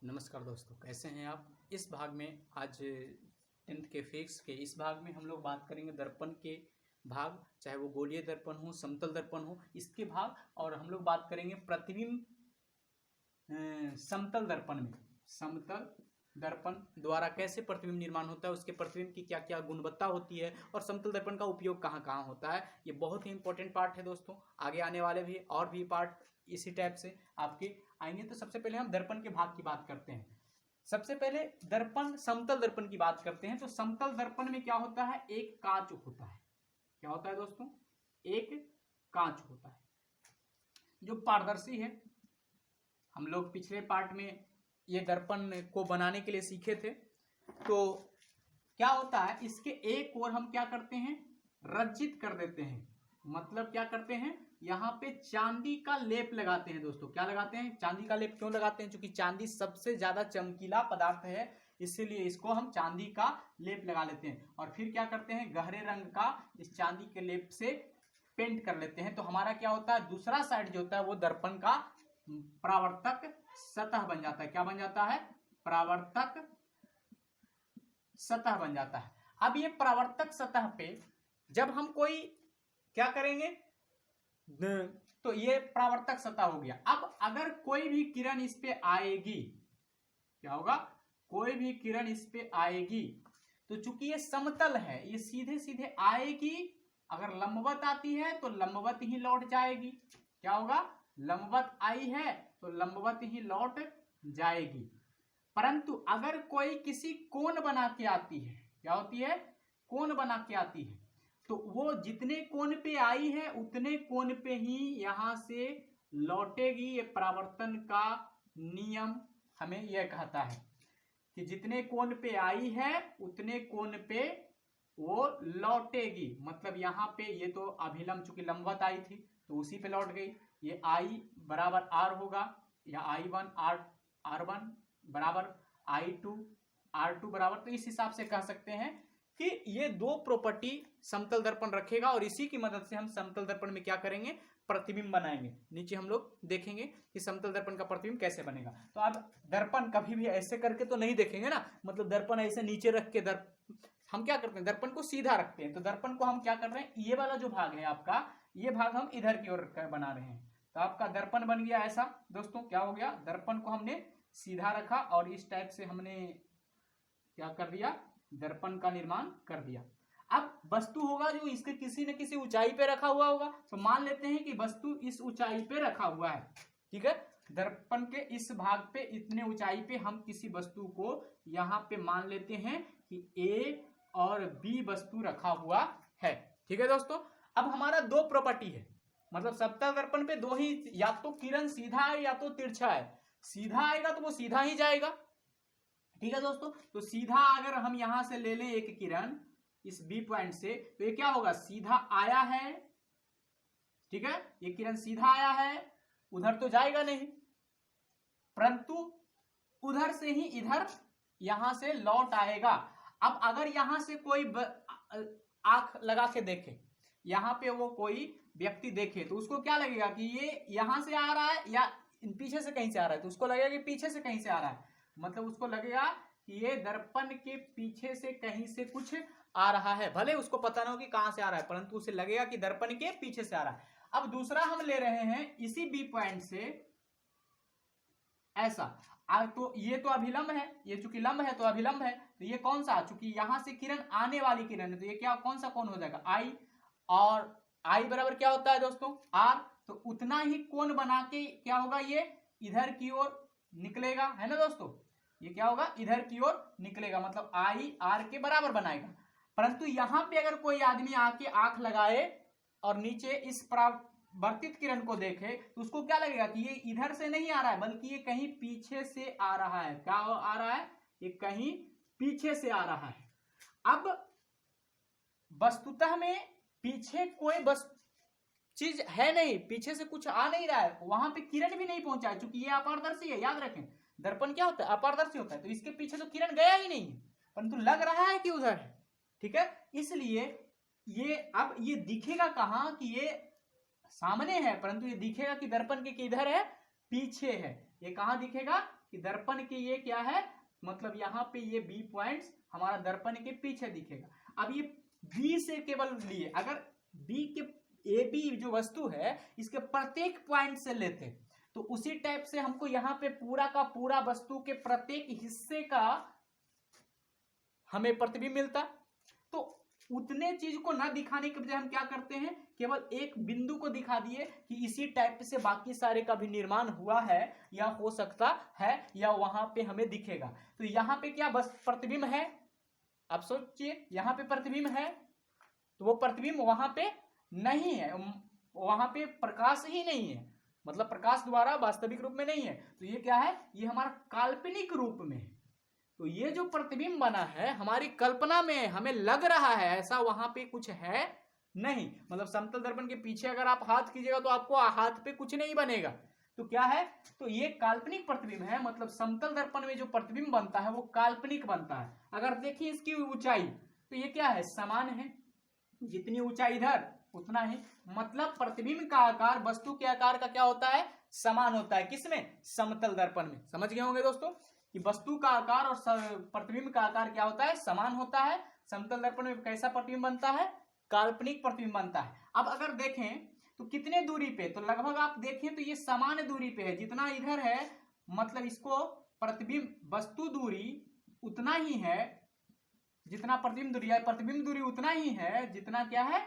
नमस्कार दोस्तों, कैसे हैं आप। इस भाग में आज 10th के फिजिक्स के इस भाग में हम लोग बात करेंगे दर्पण के भाग, चाहे वो गोलीय दर्पण हो, समतल दर्पण हो, इसके भाग। और हम लोग बात करेंगे प्रतिबिंब समतल दर्पण में, समतल दर्पण द्वारा कैसे प्रतिबिंब निर्माण होता है, उसके प्रतिबिंब की क्या क्या गुणवत्ता होती है और समतल दर्पण का उपयोग कहाँ कहाँ होता है। ये बहुत ही इंपॉर्टेंट पार्ट है दोस्तों। आगे आने वाले भी और भी पार्ट इसी टाइप से आपके आएंगे। तो सबसे पहले हम दर्पण के भाग की बात करते हैं। सबसे पहले दर्पण, समतल दर्पण की बात करते हैं। तो समतल दर्पण में क्या होता है, एक कांच होता है। क्या होता है दोस्तों, एक कांच होता है जो पारदर्शी है। हम लोग पिछले पार्ट में ये दर्पण को बनाने के लिए सीखे थे। तो क्या होता है, इसके एक ओर हम क्या करते हैं, रंजित कर देते हैं। मतलब क्या करते हैं, यहाँ पे चांदी का लेप लगाते हैं दोस्तों। क्या लगाते हैं, चांदी का लेप। क्यों लगाते हैं, क्योंकि चांदी सबसे ज्यादा चमकीला पदार्थ है, इसीलिए इसको हम चांदी का लेप लगा लेते हैं। और फिर क्या करते हैं, गहरे रंग का इस चांदी के लेप से पेंट कर लेते हैं। तो हमारा क्या होता है, दूसरा साइड जो होता है वो दर्पण का परावर्तक सतह बन जाता है। क्या बन जाता है, परावर्तक सतह बन जाता है। अब ये परावर्तक सतह पे जब हम कोई क्या करेंगे, तो ये परावर्तक सतह हो गया। अब अगर कोई भी किरण इस पे आएगी, क्या होगा, कोई भी किरण इस पे आएगी तो चूंकि ये समतल है, ये सीधे सीधे आएगी। अगर लंबवत आती है तो लंबवत ही लौट जाएगी। क्या होगा, लंबवत आई है तो लंबवत ही लौट जाएगी। परंतु अगर कोई किसी कोण बना के आती है, क्या होती है, कोण बना के आती है, तो वो जितने कोण पे आई है उतने कोण पे ही यहां से लौटेगी। ये परावर्तन का नियम हमें यह कहता है कि जितने कोण पे आई है उतने कोण पे वो लौटेगी। मतलब यहाँ पे ये तो अभिलंब, चूंकि लंबवत आई थी तो उसी पे लौट गई। ये आई बराबर आर होगा, या I1 R1 बराबर I2 R2 बराबर। तो इस हिसाब से कह सकते हैं कि ये दो प्रॉपर्टी समतल दर्पण रखेगा और इसी की मदद से हम समतल दर्पण में क्या करेंगे, प्रतिबिंब बनाएंगे। नीचे हम लोग देखेंगे कि समतल दर्पण का प्रतिबिंब कैसे बनेगा। तो अब दर्पण कभी भी ऐसे करके तो नहीं देखेंगे ना, मतलब दर्पण ऐसे नीचे रख के हम क्या करते हैं, दर्पण को सीधा रखते हैं। तो दर्पण को हम क्या कर रहे हैं, ये वाला जो भाग है आपका, ये भाग हम इधर की ओर बना रहे हैं। तो आपका दर्पण बन गया ऐसा दोस्तों। क्या हो गया, दर्पण को हमने सीधा रखा और इस टाइप से हमने क्या कर दिया, दर्पण का निर्माण कर दिया। अब वस्तु होगा जो इसके किसी न किसी ऊंचाई पे रखा हुआ होगा। तो मान लेते हैं कि वस्तु इस ऊंचाई पे रखा हुआ है, ठीक है। दर्पण के इस भाग पे, इतने ऊंचाई पे हम किसी वस्तु को यहाँ पे मान लेते हैं कि ए और बी वस्तु रखा हुआ है, ठीक है दोस्तों। अब हमारा दो प्रॉपर्टी है, मतलब समतल दर्पण पे दो ही, या तो किरण सीधा है या तो तिरछा है। सीधा आएगा तो वो सीधा ही जाएगा, ठीक है दोस्तों। तो सीधा अगर हम यहां से ले लें एक किरण इस बी पॉइंट से, तो ये क्या होगा, सीधा आया है, ठीक है। ये किरण सीधा आया है, उधर तो जाएगा नहीं, परंतु उधर से ही इधर यहां से लौट आएगा। अब अगर यहां से कोई आंख लगा के देखे, यहां पे वो कोई व्यक्ति देखे, तो उसको क्या लगेगा कि ये यहां से आ रहा है या पीछे से कहीं से आ रहा है। तो उसको लगेगा कि पीछे से कहीं से आ रहा है, मतलब उसको लगेगा कि ये दर्पण के पीछे से कहीं से कुछ आ रहा है। भले उसको पता ना हो कि कहां से आ रहा है, परंतु उसे लगेगा कि दर्पण के पीछे से आ रहा है। अब दूसरा हम ले रहे हैं इसी बी पॉइंट से ऐसा, तो ये तो अभिलंब है, ये चूंकि लंब है तो अभिलंब है। तो ये कौन सा, चूंकि यहां से किरण आने वाली किरण है, तो ये क्या, कौन सा कोण हो जाएगा, आई। और आई बराबर क्या होता है दोस्तों, आर। तो उतना ही कोण बना के क्या होगा, ये इधर की ओर निकलेगा, है ना दोस्तों। ये क्या होगा, इधर की ओर निकलेगा, मतलब आई आर के बराबर बनाएगा। परंतु यहां पे अगर कोई आदमी आके आंख लगाए और नीचे इस परावर्तित किरण को देखे, तो उसको क्या लगेगा कि ये इधर से नहीं आ रहा है, बल्कि ये कहीं पीछे से आ रहा है। क्या आ रहा है, ये कहीं पीछे से आ रहा है। अब वस्तुतः में पीछे कोई चीज है नहीं, पीछे से कुछ आ नहीं रहा है, वहां पे किरण भी नहीं पहुंचा है, क्योंकि ये अपारदर्शी है। याद रखें, दर्पण क्या होता है, अपारदर्शी होता है। तो इसके पीछे तो किरण गया ही नहीं है, परंतु लग रहा है कि उधर है, ठीक है। इसलिए ये अब ये दिखेगा कहां, कि ये सामने है, परंतु ये दिखेगा कि दर्पण के किधर है, पीछे है। ये कहां दिखेगा, कि दर्पण की ये क्या है, मतलब यहाँ पे ये बी पॉइंट्स हमारा दर्पण के पीछे दिखेगा। अब ये बी से केवल लिए, अगर बी के ए बी जो वस्तु है इसके प्रत्येक पॉइंट से लेते तो उसी टाइप से हमको यहाँ पे पूरा का पूरा वस्तु के प्रत्येक हिस्से का हमें प्रतिबिंब मिलता। तो उतने चीज को ना दिखाने के बजाय हम क्या करते हैं, केवल एक बिंदु को दिखा दिए कि इसी टाइप से बाकी सारे का भी निर्माण हुआ है या हो सकता है या वहां पे हमें दिखेगा। तो यहाँ पे क्या बस प्रतिबिंब है, आप सोचिए यहाँ पे प्रतिबिंब है तो वो प्रतिबिंब वहां पे नहीं है, वहां पे प्रकाश ही नहीं है, मतलब प्रकाश द्वारा वास्तविक रूप में नहीं है। तो ये क्या है, ये हमारा काल्पनिक रूप में है। तो ये जो प्रतिबिंब बना है हमारी कल्पना में हमें लग रहा है, ऐसा वहां पे कुछ है नहीं। मतलब समतल दर्पण के पीछे अगर आप हाथ कीजिएगा तो आपको हाथ पे कुछ नहीं बनेगा। तो क्या है, तो ये काल्पनिक प्रतिबिंब है, मतलब समतल दर्पण में जो प्रतिबिंब बनता है वो काल्पनिक बनता है। अगर देखिए इसकी ऊंचाई तो ये क्या है, समान है, जितनी ऊंचाई इधर उतना ही, मतलब प्रतिबिंब का आकार वस्तु के आकार का क्या होता है, समान होता है। किसमें, समतल दर्पण में। समझ गए होंगे दोस्तों कि वस्तु का आकार और प्रतिबिंब का आकार क्या होता है, समान होता है। समतल दर्पण में कैसा प्रतिबिंब बनता है, काल्पनिक प्रतिबिंब बनता है। अब अगर देखें तो कितने दूरी पे, तो लगभग आप देखें तो ये समान दूरी पे है, जितना इधर है मतलब इसको प्रतिबिंब वस्तु दूरी उतना ही है जितना प्रतिबिंब दूरी है, प्रतिबिंब दूरी उतना ही है जितना क्या है,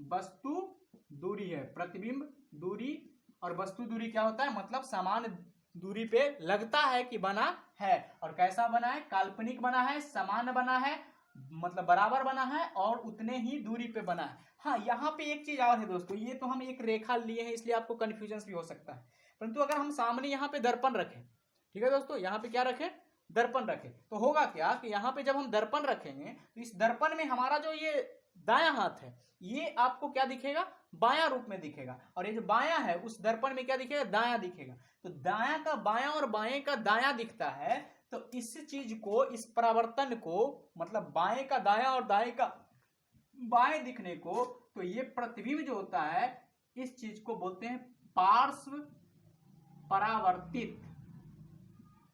वस्तु दूरी है। प्रतिबिंब दूरी और वस्तु दूरी क्या होता है, मतलब समान दूरी पे लगता है कि बना है। और कैसा बना है, काल्पनिक बना है, समान बना है, मतलब बराबर बना है और उतने ही दूरी पे बना है। हाँ, यहाँ पे एक चीज और है दोस्तों, ये तो हम एक रेखा लिए हैं इसलिए आपको कंफ्यूजन भी हो सकता है, परंतु अगर हम सामने यहाँ पे दर्पण रखें, ठीक है दोस्तों, यहाँ पे क्या रखें, दर्पण रखें, तो होगा क्या कि यहाँ पे जब हम दर्पण रखेंगे तो इस दर्पण में हमारा जो ये दायां हाथ है ये आपको क्या दिखेगा, बायां रूप में दिखेगा, और ये जो बायां है उस दर्पण में क्या दिखेगा, दायां दिखेगा। तो दायां का बायां और बाएं का दायां दिखता है, तो इस चीज को, इस परावर्तन को, मतलब बाएं का दायां और दाएं का बाएं दिखने को, तो ये प्रतिबिंब जो होता है इस चीज को बोलते हैं पार्श्व परावर्तित।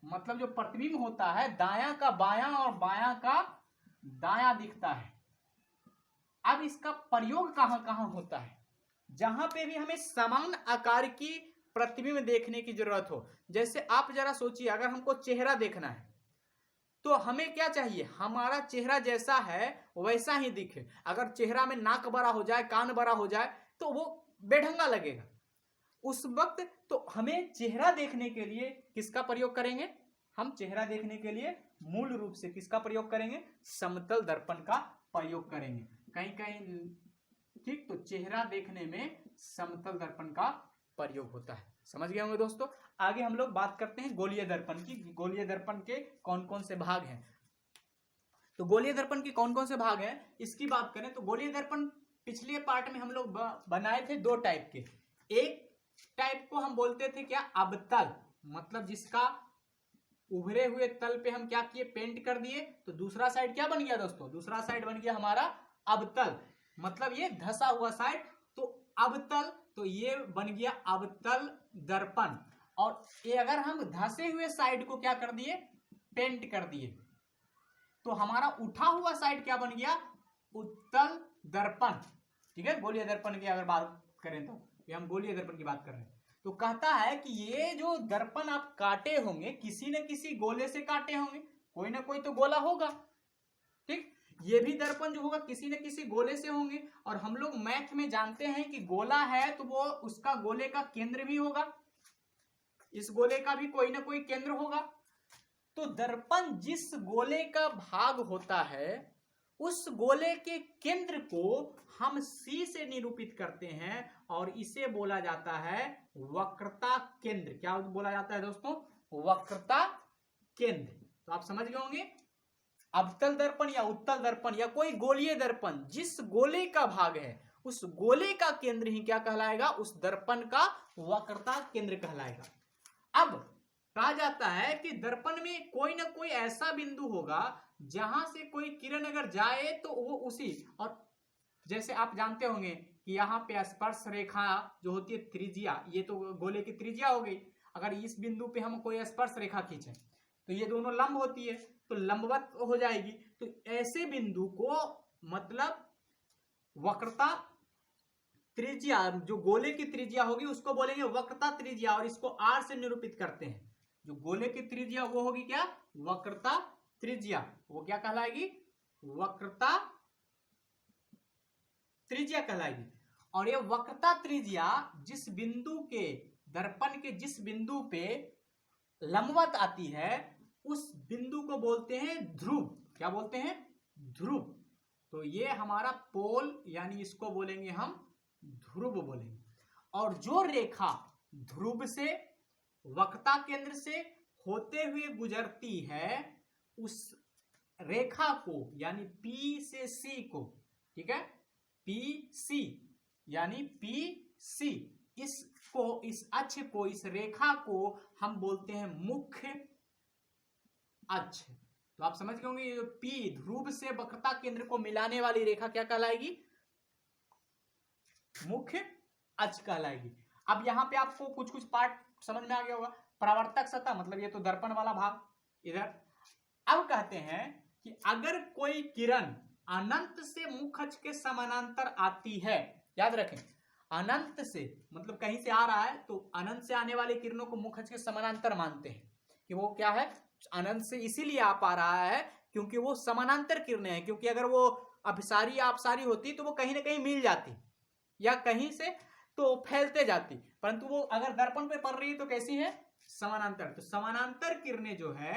मतलब जो प्रतिबिंब होता है दायां का बायां और बायां का दायां दिखता है। अब इसका प्रयोग कहां कहां होता है, जहां पे भी हमें समान आकार की प्रतिबिंब देखने की जरूरत हो। जैसे आप जरा सोचिए, अगर हमको चेहरा देखना है तो हमें क्या चाहिए, हमारा चेहरा जैसा है वैसा ही दिखे। अगर चेहरा में नाक बड़ा हो जाए, कान बड़ा हो जाए तो वो बेढंगा लगेगा उस वक्त। तो हमें चेहरा देखने के लिए किसका प्रयोग करेंगे, हम चेहरा देखने के लिए मूल रूप से किसका प्रयोग करेंगे, समतल दर्पण का प्रयोग करेंगे। कहीं कहीं ठीक, तो चेहरा देखने में समतल दर्पण का प्रयोग होता है। समझ गए होंगे दोस्तों। आगे हम लोग बात करते हैं गोलीय दर्पण की। गोलीय दर्पण के कौन कौन से भाग हैं, तो गोलीय दर्पण के कौन कौन से भाग हैं इसकी बात करें तो गोलीय दर्पण पिछले पार्ट में हम लोग बनाए थे दो टाइप के। एक टाइप को हम बोलते थे क्या, अवतल, मतलब जिसका उभरे हुए तल पे हम क्या किए, पेंट कर दिए। तो दूसरा साइड क्या बन गया दोस्तों, दूसरा साइड बन गया हमारा अवतल, मतलब ये धसा हुआ साइड। तो अवतल, तो ये बन गया अवतल दर्पण। और ये अगर हम धसे हुए साइड को क्या कर दिए, पेंट कर दिए, तो हमारा उठा हुआ साइड क्या बन गया, उत्तल दर्पण। ठीक है, गोलीय दर्पण की अगर बात करें तो ये हम गोलीय दर्पण की बात कर रहे हैं। तो कहता है कि ये जो दर्पण आप काटे होंगे किसी न किसी गोले से काटे होंगे, कोई ना कोई तो गोला होगा। ठीक, ये भी दर्पण जो होगा किसी न किसी गोले से होंगे। और हम लोग मैथ में जानते हैं कि गोला है तो वो उसका गोले का केंद्र भी होगा, इस गोले का भी कोई ना कोई केंद्र होगा। तो दर्पण जिस गोले का भाग होता है उस गोले के केंद्र को हम C से निरूपित करते हैं और इसे बोला जाता है वक्रता केंद्र। क्या बोला जाता है दोस्तों, वक्रता केंद्र। तो आप समझ गए होंगे, अवतल दर्पण या उत्तल दर्पण या कोई गोलीय दर्पण जिस गोले का भाग है उस गोले का केंद्र ही क्या कहलाएगा, उस दर्पण का वक्रता केंद्र कहलाएगा। अब कहा जाता है कि दर्पण में कोई ना कोई ऐसा बिंदु होगा जहां से कोई किरण अगर जाए तो वो उसी, और जैसे आप जानते होंगे कि यहाँ पे स्पर्श रेखा जो होती है त्रिज्या, ये तो गोले की त्रिज्या हो गई, अगर इस बिंदु पे हम कोई स्पर्श रेखा खींचे तो ये दोनों लंब होती है, तो लंबवत हो जाएगी। तो ऐसे बिंदु को मतलब वक्रता त्रिज्या, जो गोले की त्रिज्या होगी उसको बोलेंगे वक्रता त्रिज्या, और इसको आर से निरूपित करते हैं। जो गोले की त्रिज्या वो होगी क्या, वक्रता त्रिज्या। वो क्या कहलाएगी, वक्रता त्रिज्या कहलाएगी। और ये वक्रता त्रिज्या जिस बिंदु के दर्पण के जिस बिंदु पे लंबवत आती है उस बिंदु को बोलते हैं ध्रुव। क्या बोलते हैं, ध्रुव। तो ये हमारा पोल, यानी इसको बोलेंगे हम ध्रुव बोलेंगे। और जो रेखा ध्रुव से वक्रता केंद्र से होते हुए गुजरती है उस रेखा को, यानी P से C को, ठीक है, PC यानी PC, इसको, इस अक्ष को, इस रेखा को हम बोलते हैं मुख्य अक्ष। तो आप समझ गए होंगे ये P ध्रुव से वक्रता केंद्र को मिलाने वाली रेखा क्या कहलाएगी, मुख्य अक्ष कहलाएगी। अब यहां पे आपको कुछ कुछ पार्ट समझ में आ गया होगा। परावर्तक सतह मतलब ये तो दर्पण वाला भाग इधर। अब कहते हैं कि अगर कोई किरण अनंत से मुख्य अक्ष के समानांतर आती है, याद रखें अनंत से मतलब कहीं से आ रहा है तो अनंत से आने वाले किरणों को मुख्य अक्ष के समानांतर मानते हैं कि वो क्या है, अनंत से इसीलिए आ पा रहा है क्योंकि वो समानांतर किरणें हैं। क्योंकि अगर वो अभिसारी या अपसारी होती तो वो कहीं ना कहीं मिल जाती या कहीं से तो फैलते जाती, परंतु वो अगर दर्पण पे पड़ रही है तो कैसी है, समानांतर। तो समानांतर किरणें जो है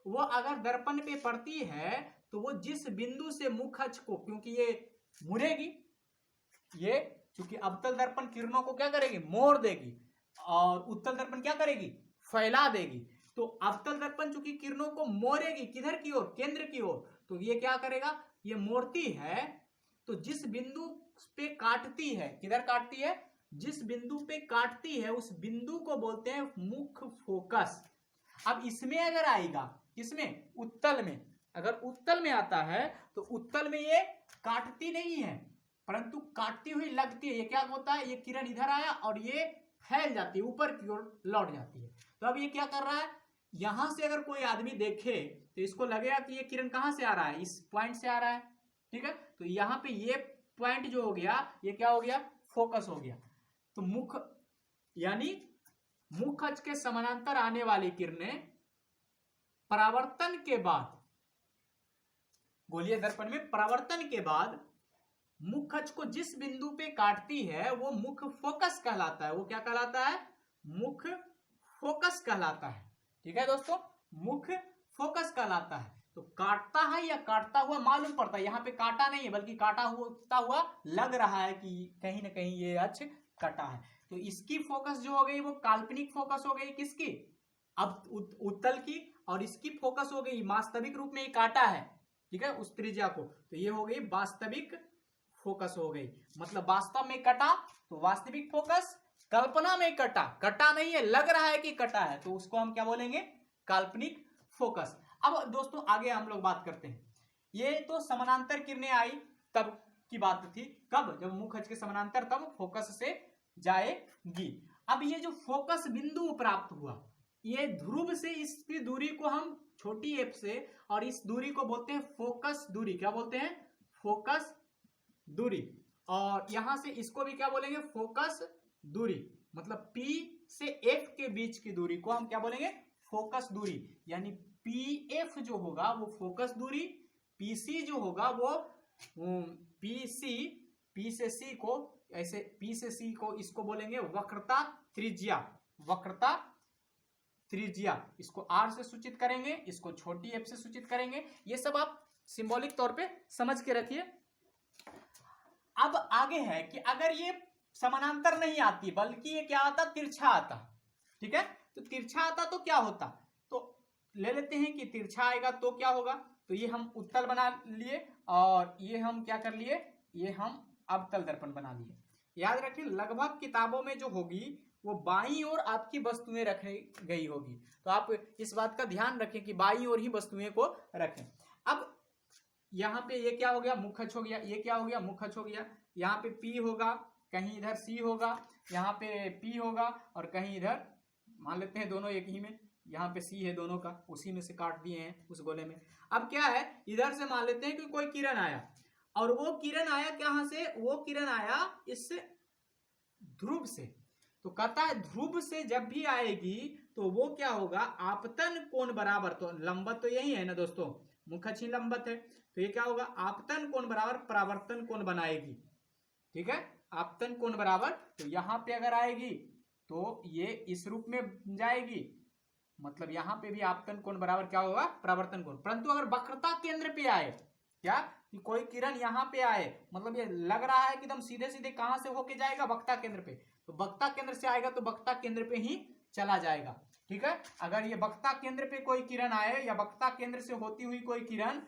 वो अगर दर्पण पे पड़ती है तो वो जिस बिंदु से मुख्य अक्ष को, क्योंकि ये मुड़ेगी, ये क्योंकि अवतल दर्पण किरणों को क्या करेगी, मोड़ देगी, और उत्तल दर्पण क्या करेगी, फैला देगी। तो अवतल दर्पण चूंकि किरणों को मोड़ेगी किधर की ओर, केंद्र की ओर, तो ये क्या करेगा, ये मोड़ती है तो जिस बिंदु पे काटती है, किधर काटती है, जिस बिंदु पे काटती है उस बिंदु को बोलते हैं मुख्य फोकस। अब इसमें अगर आएगा, किसमें, उत्तल में, अगर उत्तल में आता है तो उत्तल में ये काटती नहीं है परंतु काटती हुई लगती है। ये क्या होता है, ये किरण इधर आया और ये फैल जाती है, ऊपर की ओर लौट जाती है। तो अब ये क्या कर रहा है, यहां से अगर कोई आदमी देखे तो इसको लगेगा कि ये किरण कहां से आ रहा है, इस पॉइंट से आ रहा है, ठीक है। तो यहां पे ये पॉइंट जो हो गया ये क्या हो गया, फोकस हो गया। तो मुख्य यानी मुख्य अक्ष के समानांतर आने वाली किरणें परावर्तन के बाद, गोलीय दर्पण में परावर्तन के बाद मुख्य अक्ष को जिस बिंदु पे काटती है वो मुख्य फोकस कहलाता है। वो क्या कहलाता है, मुख्य फोकस कहलाता है, ठीक है दोस्तों, मुख्य फोकस कहलाता है। तो काटता है या काटता हुआ मालूम पड़ता है, यहाँ पे काटा नहीं है बल्कि काटा हुआ लग रहा है कि कहीं ना कहीं ये अक्ष कटा है। तो इसकी फोकस जो हो गई वो काल्पनिक फोकस हो गई, किसकी, अब उत्तल की, और इसकी फोकस हो गई वास्तविक रूप में ये काटा है, ठीक है, उस त्रिज्या को। तो ये हो गई वास्तविक फोकस हो गई, मतलब वास्तव में कटा तो वास्तविक फोकस, कल्पना में कटा, कटा नहीं है, लग रहा है कि कटा है, तो उसको हम क्या बोलेंगे, काल्पनिक फोकस। अब दोस्तों आगे हम लोग बात करते हैं। ये तो समानांतर किरणें आई तब की बात थी, कब, जब मुख्य अक्ष के समानांतर, तब फोकस से जाएगी। अब ये जो फोकस बिंदु प्राप्त हुआ, ये ध्रुव से इसकी दूरी को हम छोटी f से, और इस दूरी को बोलते हैं फोकस दूरी। क्या बोलते हैं, फोकस दूरी। और यहां से इसको भी क्या बोलेंगे, फोकस दूरी। मतलब P से F के बीच की दूरी को हम क्या बोलेंगे, फोकस दूरी। यानी PF जो होगा वो फोकस दूरी, PC जो होगा वो P से C को, ऐसे P से C को इसको बोलेंगे वक्रता त्रिज्या, वक्रता त्रिज्या। इसको R से सूचित करेंगे, इसको छोटी f से सूचित करेंगे। ये सब आप सिंबॉलिक तौर पे समझ के रखिए। अब आगे है कि अगर ये समानांतर नहीं आती बल्कि ये क्या आता, तिरछा आता, ठीक है। तो तिरछा आता तो क्या होता, तो ले लेते हैं कि तिरछा आएगा तो क्या होगा, तो ये हम उत्तल बना लिए और ये हम क्या कर लिए, ये हम अवतल दर्पण बना लिए। याद रखें लगभग किताबों में जो होगी वो बाईं ओर आपकी वस्तुएं रखी गई होगी, तो आप इस बात का ध्यान रखें कि बाईं ओर ही वस्तुएं को रखें। अब यहाँ पे ये क्या हो गया, मुख्य अक्ष हो गया, ये क्या हो गया, मुख्य अक्ष हो गया। यहाँ पे P होगा, कहीं इधर C होगा, यहाँ पे P होगा और कहीं इधर मान लेते हैं दोनों एक ही में, यहाँ पे सी है दोनों का, उसी में से काट दिए हैं उस गोले में। अब क्या है, इधर से मान लेते हैं कि कोई किरण आया, और वो किरण आया कहां से, वो किरण आया इस ध्रुव से। तो कहता है ध्रुव से जब भी आएगी तो वो क्या होगा, आपतन कोण बराबर, तो लंबत तो यही है ना दोस्तों, मुख अच्छी लंबत है, तो ये क्या होगा, आपतन कोण बराबर परावर्तन कोण बनाएगी। ठीक है, आपतन कोण बराबर, तो यहां पे अगर आएगी तो ये इस रूप में जाएगी, मतलब यहां पे भी आपतन कोण बराबर क्या होगा, परावर्तन कोण। परंतु अगर वक्रता केंद्र पे आए, क्या कि कोई किरण यहां पे आए, मतलब ये लग रहा है कि एकदम सीधे सीधे कहां से होके जाएगा, वक्रता केंद्र पे, तो वक्रता केंद्र से आएगा तो वक्रता केंद्र पे ही चला जाएगा। ठीक है, अगर ये वक्रता केंद्र पे कोई किरण आए या वक्रता केंद्र से होती हुई कोई किरण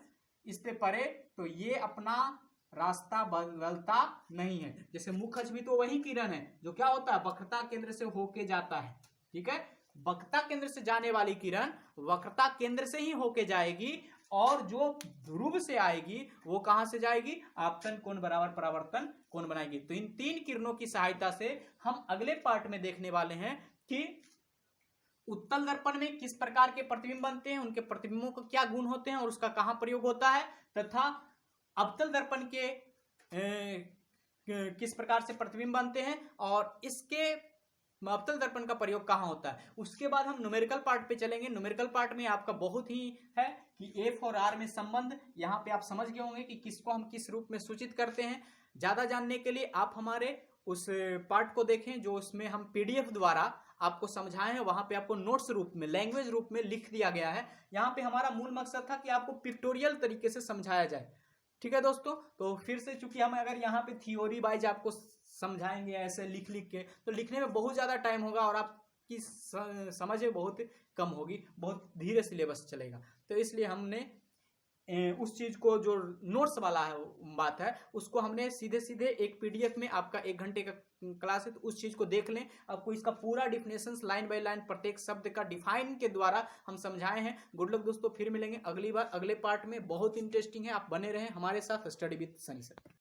इस पे पड़े, तो ये अपना रास्ता बदलता नहीं है। जैसे मुखज भी तो वही किरण है जो क्या होता है, वक्रता केंद्र से होके जाता है। ठीक है, वक्रता केंद्र से जाने वाली किरण वक्रता केंद्र से ही होके जाएगी, और जो ध्रुव से आएगी वो कहां से जाएगी, आपतन कोण बराबर परावर्तन कोण बनाएगी। तो इन तीन किरणों की सहायता से हम अगले पार्ट में देखने वाले हैं कि उत्तल दर्पण में किस प्रकार के प्रतिबिंब बनते हैं, उनके प्रतिबिंबों को क्या गुण होते हैं और उसका कहां प्रयोग होता है, तथा अवतल दर्पण के किस प्रकार से प्रतिबिंब बनते हैं और इसके अवतल दर्पण का प्रयोग कहां होता है। उसके बाद हम न्यूमेरिकल पार्ट पे चलेंगे। न्यूमेरिकल पार्ट में आपका बहुत ही है कि एफ और आर में संबंध, यहाँ पे आप समझ गए होंगे कि किसको हम किस रूप में सूचित करते हैं। ज्यादा जानने के लिए आप हमारे उस पार्ट को देखें जो उसमें हम पीडीएफ द्वारा आपको समझाए हैं, वहां पे आपको नोट्स रूप में, लैंग्वेज रूप में लिख दिया गया है। यहाँ पे हमारा मूल मकसद था कि आपको पिक्टोरियल तरीके से समझाया जाए। ठीक है दोस्तों, तो फिर से चूंकि हम अगर यहाँ पे थ्योरी वाइज आपको समझाएंगे ऐसे लिख लिख के, तो लिखने में बहुत ज्यादा टाइम होगा और आपकी समझ बहुत कम होगी, बहुत धीरे सिलेबस चलेगा। तो इसलिए हमने उस चीज को, जो नोट्स वाला है बात है, उसको हमने सीधे सीधे एक पीडीएफ में, आपका 1 घंटे का क्लास है तो उस चीज को देख लें। आपको इसका पूरा डिफिनेशन लाइन बाय लाइन प्रत्येक शब्द का डिफाइन के द्वारा हम समझाए हैं। गुड लक दोस्तों, फिर मिलेंगे अगली बार अगले पार्ट में, बहुत इंटरेस्टिंग है। आप बने रहें हमारे साथ, स्टडी विद सनी सर।